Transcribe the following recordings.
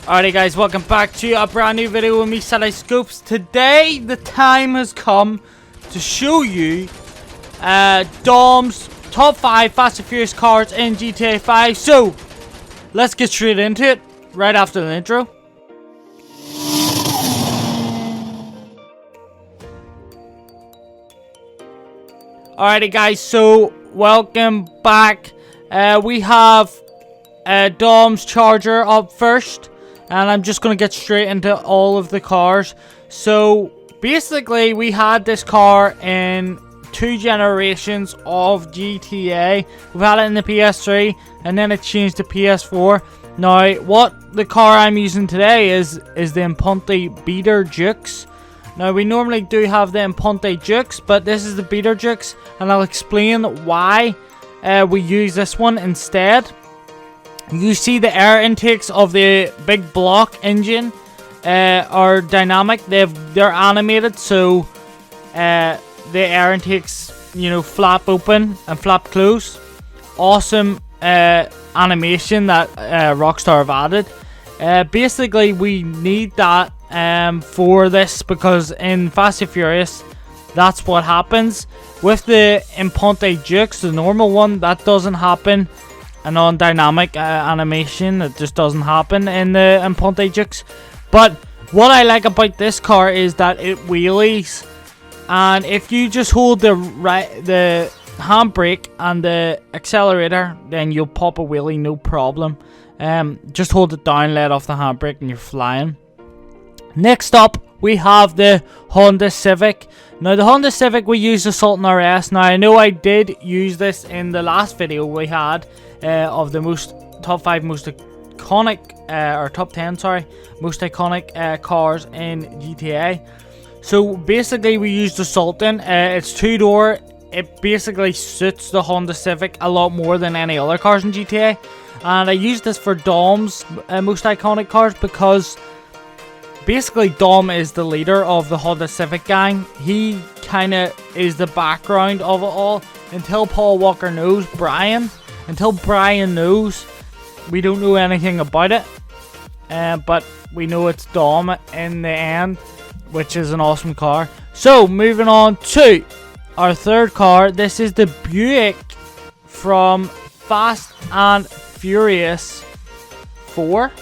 Alrighty guys, welcome back to a brand new video with me, Saturday Scopes. Today, the time has come to show you Dom's top 5 Fast and Furious cars in GTA 5. So, let's get straight into it, right after the intro. Alrighty guys, so welcome back. We have Dom's Charger up first. And I'm just going to get straight into all of the cars. So, basically, we had this car in 2 generations of GTA. We've had it in the PS3, and then it changed to PS4. Now, what the car I'm using today is the Imponte Beater Dukes. Now, we normally do have the Imponte Dukes, but this is the Beater Dukes, and I'll explain why we use this one instead. You see the air intakes of the big block engine are dynamic. They're animated, so the air intakes, flap open and flap close. Awesome animation that Rockstar have added. Basically, we need that for this because in Fast and Furious, that's what happens. With the Imponte Dukes, the normal one, that doesn't happen. A non-dynamic animation, it just doesn't happen in the Imponte Dukes. But what I like about this car is that it wheelies, and if you just hold the handbrake and the accelerator, then you'll pop a wheelie no problem. Just hold it down, let off the handbrake, and you're flying. Next up, we have the Honda Civic. Now, the Honda Civic, we use the Sultan RS. Now, I know I did use this in the last video we had of the top 5 most iconic, or top 10, sorry, most iconic cars in GTA. So, basically, we used the Sultan. It's 2-door. It basically suits the Honda Civic a lot more than any other cars in GTA. And I used this for Dom's most iconic cars because basically, Dom is the leader of the Honda Civic gang. He kind of is the background of it all until Paul Walker knows Brian. Until Brian knows, we don't know anything about it. But we know it's Dom in the end, which is an awesome car. So, moving on to our third car. This is the Buick from Fast and Furious 4.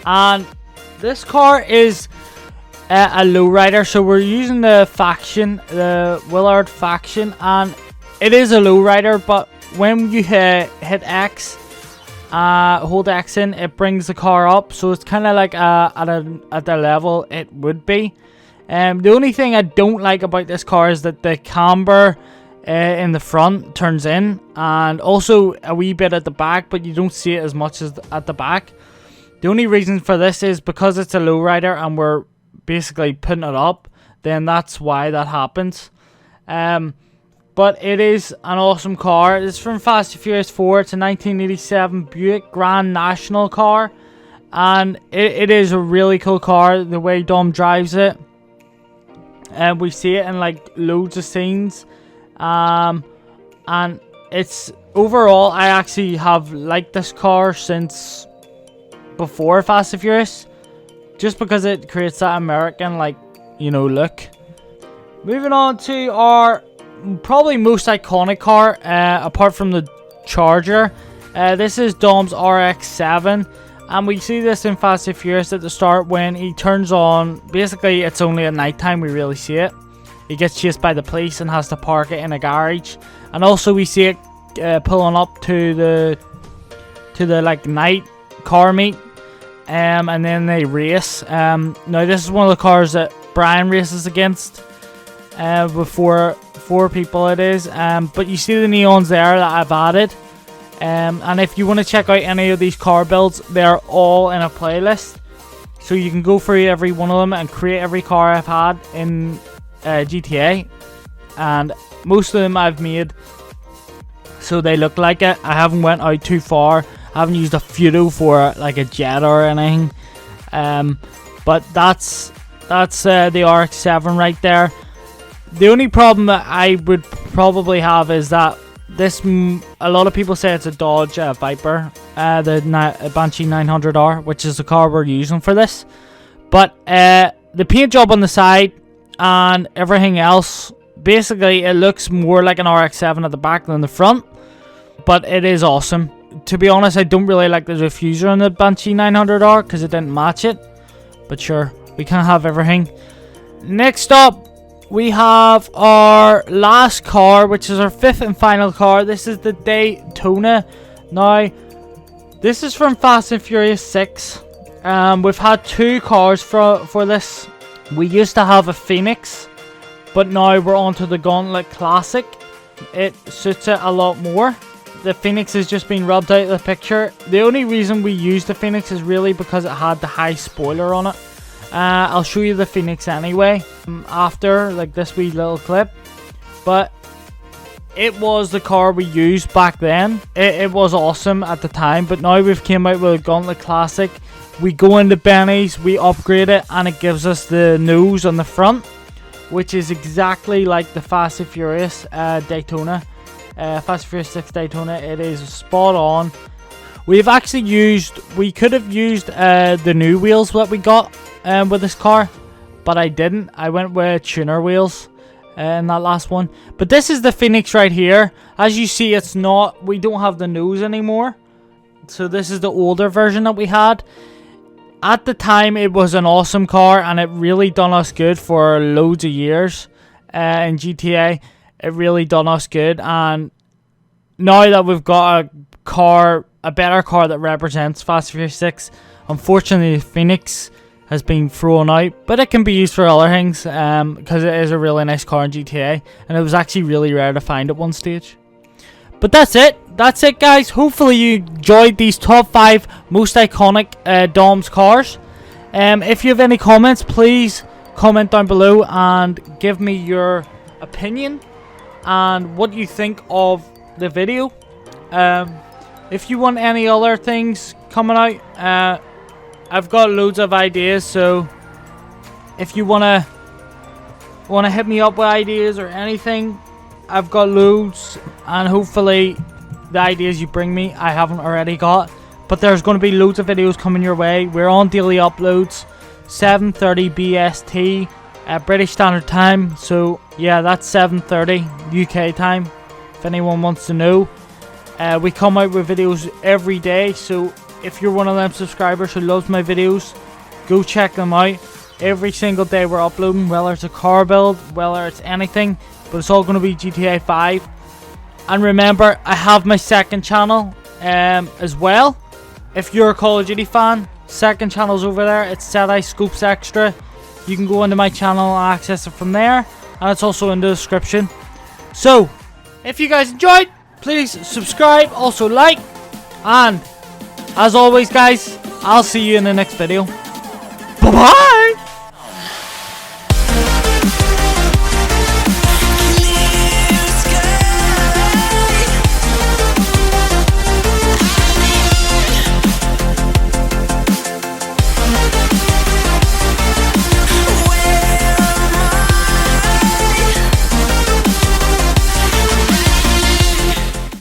And this car is a lowrider, so we're using the faction, the Willard faction, and it is a lowrider, but when you hit X, hold X in, it brings the car up, so it's kind of like at the level it would be. The only thing I don't like about this car is that the camber in the front turns in, and also a wee bit at the back, but you don't see it as much as at the back. The only reason for this is because it's a lowrider and we're basically putting it up, then that's why that happens. But it is an awesome car. It's from Fast and Furious 4. It's a 1987 Buick Grand National car. And it is a really cool car, the way Dom drives it. And we see it in like loads of scenes. And it's overall, I actually have liked this car since before Fast and Furious, just because it creates that American look. Moving on to our probably most iconic car, apart from the Charger. This is Dom's RX-7, and we see this in Fast and Furious at the start when he turns on. Basically, it's only at night time we really see it. He gets chased by the police and has to park it in a garage, and also we see it pulling up to the night car meet. And then they race. Now this is one of the cars that Brian races against with four people it is. But you see the neons there that I've added. And if you want to check out any of these car builds, they're all in a playlist. So you can go through every one of them and create every car I've had in GTA. And most of them I've made so they look like it. I haven't went out too far. I haven't used a photo for like a jet or anything. But that's the RX-7 right there. The only problem that I would probably have is that This, a lot of people say it's a Dodge Viper, the Banshee 900R, which is the car we're using for this. But the paint job on the side and everything else, basically it looks more like an RX-7 at the back than the front. But it is awesome. To be honest, I don't really like the diffuser on the Banshee 900R because it didn't match it. But sure, we can't have everything. Next up, we have our last car, which is our 5th and final car. This is the Daytona. Now, this is from Fast and Furious 6. We've had 2 cars for this. We used to have a Phoenix, but now we're on to the Gauntlet Classic. It suits it a lot more. The Phoenix has just been rubbed out of the picture. The only reason we used the Phoenix is really because it had the high spoiler on it. I'll show you the Phoenix anyway after, like, this wee little clip. But it was the car we used back then. It was awesome at the time, but now we've came out with a Gauntlet Classic. We go into Benny's, we upgrade it, and it gives us the nose on the front, which is exactly like the Fast and Furious Daytona. Fast and Furious 6 Daytona. It is spot on. We could have used the new wheels that we got with this car, but I didn't. I went with tuner wheels in that last one. But this is the Phoenix right here. As you see, we don't have the nose anymore. So this is the older version that we had. At the time, it was an awesome car, and it really done us good for loads of years in GTA. It really done us good, and now that we've got a better car that represents Fast and Furious 6, unfortunately the Phoenix has been thrown out, but it can be used for other things because it is a really nice car in GTA, and it was actually really rare to find at one stage. But that's it guys. Hopefully you enjoyed these top 5 most iconic Dom's cars. If you have any comments, please comment down below and give me your opinion and what you think of the video. If you want any other things coming out, I've got loads of ideas, so if you wanna hit me up with ideas or anything, I've got loads, and hopefully the ideas you bring me I haven't already got. But there's going to be loads of videos coming your way. We're on daily uploads, 7:30 BST British Standard Time. So yeah, that's 7:30 UK time, if anyone wants to know. We come out with videos every day, so if you're one of them subscribers who loves my videos, go check them out. Every single day we're uploading, whether it's a car build, whether it's anything, but it's all going to be GTA 5. And remember, I have my second channel as well. If you're a Call of Duty fan, second channel's over there. It's SETI Scopes Extra. You can go into my channel and access it from there, and it's also in the description. So, if you guys enjoyed, please subscribe, also like, and as always guys, I'll see you in the next video. Bye bye!